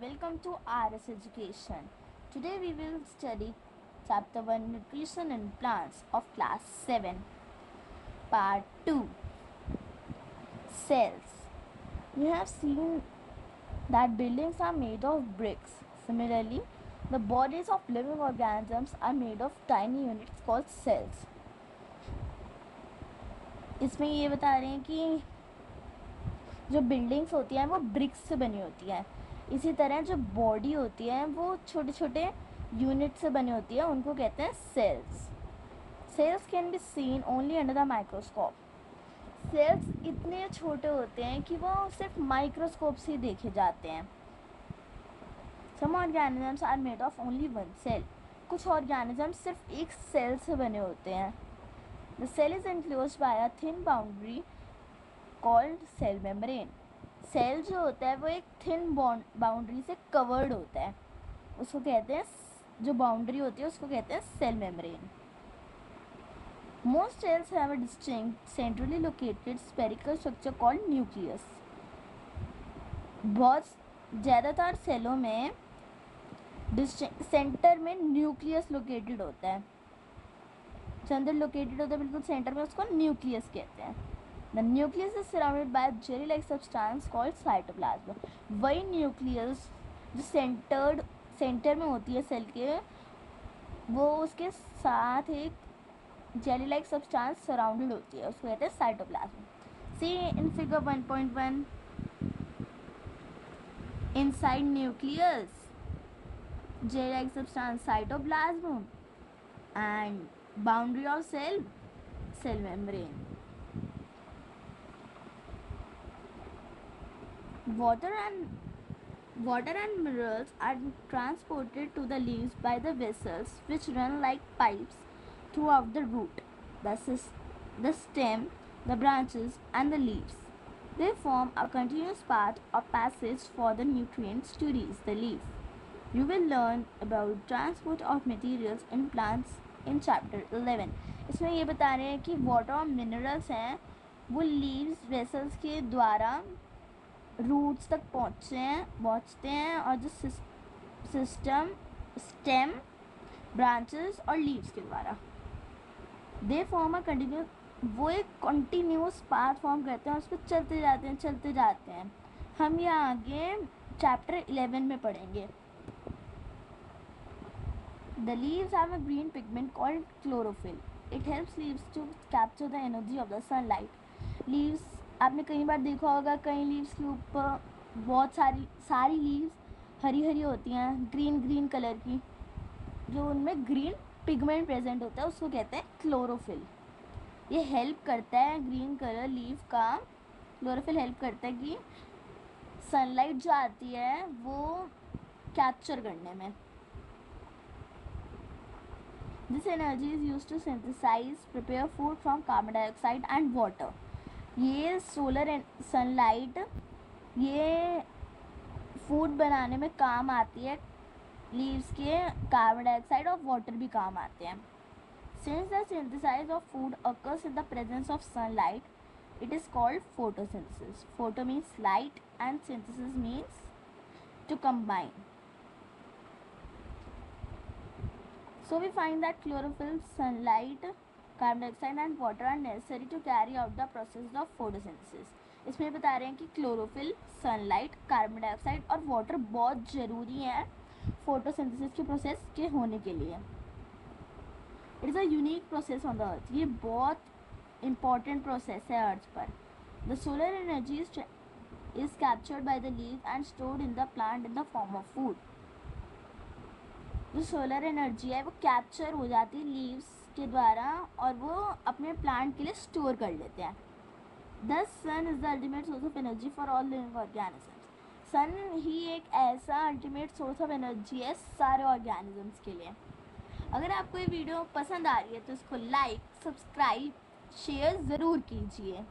welcome to RS Education. Today we will study Chapter 1 Nutrition in Plants of Class 7, Part 2 Cells. We have seen that buildings are made of bricks. Similarly, the bodies of living organisms are made of tiny units called cells. इसमें ये बता रहे हैं कि जो buildings होती हैं वो ब्रिक्स से बनी होती हैं. इसी तरह जो बॉडी होती है वो छोटे छोटे यूनिट से बनी होती है, उनको कहते हैं cells. Cells can be seen only under the microscope. Cells इतने छोटे होते हैं कि वो सिर्फ माइक्रोस्कोप से ही देखे जाते हैं. Some organisms are made of only one cell. कुछ ऑर्गेनिज्म सिर्फ एक सेल से बने होते हैं. The cell is enclosed by a thin boundary called cell membrane. Cell जो होता है वो एक थिन बाउंड्री से कवर्ड होता है, उसको कहते हैं, जो बाउंड्री होती है उसको कहते हैं cell membrane. Most cells have a distinct centrally located spherical structure called nucleus. बहुत ज़्यादातर सेलों में सेंटर में न्यूक्लियस लोकेटेड होता है. सेंटर लोकेटेड होता है बिल्कुल सेंटर में, उसको न्यूक्लियस कहते हैं. The nucleus is surrounded by a jelly-like substance called cytoplasm. वही न्यूक्लियस जो सेंटर में होती है सेल के, वो उसके साथ एक जेली लाइक सब्सटेंस सराउंडेड होती है, उसको कहते हैं cytoplasm. See in figure 1.1, inside nucleus jelly like substance cytoplasm and boundary of cell cell membrane. Water and minerals are transported to the leaves by the vessels which run like pipes throughout the root, the stem, the branches, and the leaves. They form a continuous path or passage for the nutrients to reach the leaf. You will learn about transport of materials in plants in chapter 11. इसमें ये बता रहे हैं कि water और minerals हैं वो leaves vessels के द्वारा रूट्स तक पहुँचते हैं और जो स्टेम, ब्रांचेस और लीव्स के द्वारा दे फॉर्म अ कंटिन्यूस, वो एक कंटिन्यूस पाथ फॉर्म करते हैं, उस पर चलते जाते हैं. हम ये आगे चैप्टर 11 में पढ़ेंगे. The leaves have a green pigment called chlorophyll. It helps leaves to capture the energy of the sunlight. Leaves, आपने कई बार देखा होगा, कई लीव्स के ऊपर बहुत सारी लीव्स हरी होती हैं, ग्रीन कलर की, जो उनमें ग्रीन पिगमेंट प्रेजेंट होता है, उसको कहते हैं क्लोरोफिल. ये हेल्प करता है ग्रीन कलर लीव का. क्लोरोफिल हेल्प करता है कि सनलाइट जो आती है वो कैप्चर करने में. This energy is used to synthesize, prepare food from carbon dioxide and water. ये सोलर सनलाइट ये फूड बनाने में काम आती है. लीव्स के कार्बन डाइऑक्साइड और वाटर भी काम आते हैं. Since the synthesis of food occurs in the presence of sunlight, it is called photosynthesis. Photo means light and synthesis means to combine. So we find that chlorophyll, sunlight, carbon dioxide and water are necessary to carry out the process of photosynthesis. इसमें बता रहे हैं कि chlorophyll, sunlight, carbon dioxide और water बहुत ज़रूरी हैं photosynthesis के प्रोसेस के होने के लिए. It is a unique process on the earth. ये बहुत इम्पॉर्टेंट प्रोसेस है अर्थ पर. The solar energy is captured by the leave and stored in the plant in the form of food. जो सोलर एनर्जी है वो कैप्चर हो जाती है लीव्स के द्वारा और वो अपने प्लांट के लिए स्टोर कर लेते हैं. The sun is the ultimate source of energy for all living organisms. Sun ही एक ऐसा अल्टीमेट सोर्स ऑफ एनर्जी है सारे ऑर्गेनिजम्स के लिए. अगर आपको ये वीडियो पसंद आ रही है तो इसको लाइक, सब्सक्राइब, शेयर ज़रूर कीजिए.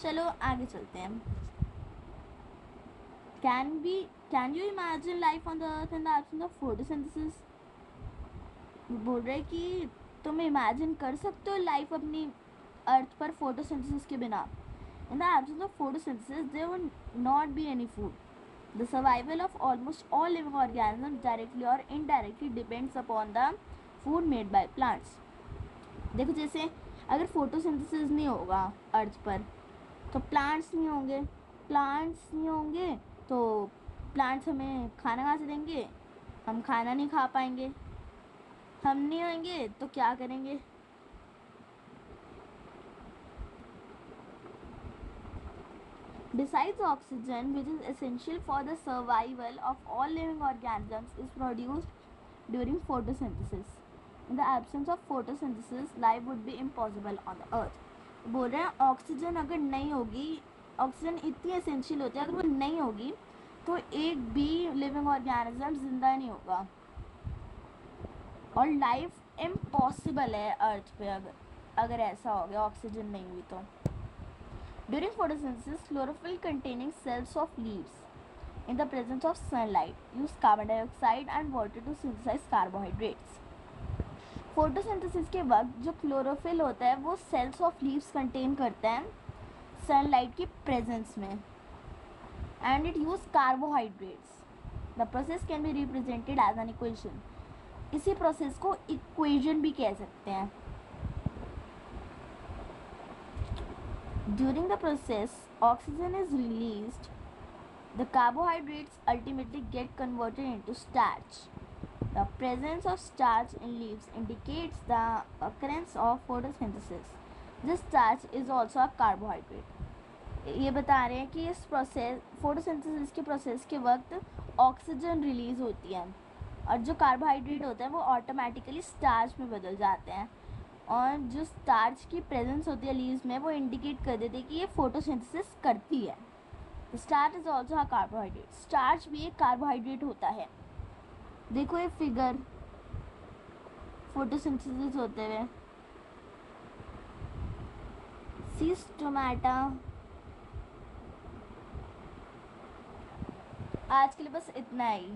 चलो आगे चलते हैं. Can you imagine life on the earth in the absence of photosynthesis? बोल रहे कि तुम इमेजिन कर सकते हो लाइफ अपनी अर्थ पर फोटोसिंथेसिस के बिना. In the absence of photosynthesis, there would not be any food. The survival of almost all living organisms directly or indirectly depends upon the food made by plants. देखो जैसे अगर फोटोसिंथेसिस नहीं होगा अर्थ पर तो प्लांट्स नहीं होंगे, प्लांट्स नहीं होंगे तो प्लांट्स हमें खाना कहाँ से देंगे, हम खाना नहीं खा पाएंगे, हम नहीं होंगे तो क्या करेंगे। Besides oxygen, which is essential for the survival of all living organisms, is produced during photosynthesis. In the absence of photosynthesis, life would be impossible on the earth. बोल रहे हैं ऑक्सीजन अगर नहीं होगी, ऑक्सीजन इतनी एसेंशियल होती है, अगर वो नहीं होगी तो एक भी लिविंग ऑर्गेनिज्म जिंदा नहीं होगा और लाइफ इम्पॉसिबल है अर्थ पे अगर ऐसा हो गया ऑक्सीजन नहीं हुई तो। During photosynthesis, chlorophyll containing cells of leaves in the presence of sunlight use carbon dioxide and water to synthesize carbohydrates. Photosynthesis के वक्त जो क्लोरोफिल होता है वो सेल्स ऑफ लीव्स कंटेन करता है सनलाइट की प्रेजेंस में and it use carbohydrates. The process can be represented as an equation. इसी प्रोसेस को इक्वेशन भी कह सकते हैं। During the process, oxygen is released. The carbohydrates ultimately get converted into starch. The presence of starch in leaves indicates the occurrence of photosynthesis. This starch is also a carbohydrate. ये बता रहे हैं कि इस प्रोसेस फोटोसिंथेसिस के process के वक्त oxygen release होती है और जो कार्बोहाइड्रेट होता है वो ऑटोमेटिकली स्टार्च में बदल जाते हैं और जो स्टार्च की प्रेजेंस होती है लीव्स में वो इंडिकेट कर देती है कि ये फोटोसिंथेसिस करती है। Starch is also a carbohydrate. Starch भी एक कार्बोहाइड्रेट होता है। देखो ये फिगर फोटोसिंथेसिस होते हुए। सी स्टोमेटा। आज के लिए बस इतना ही।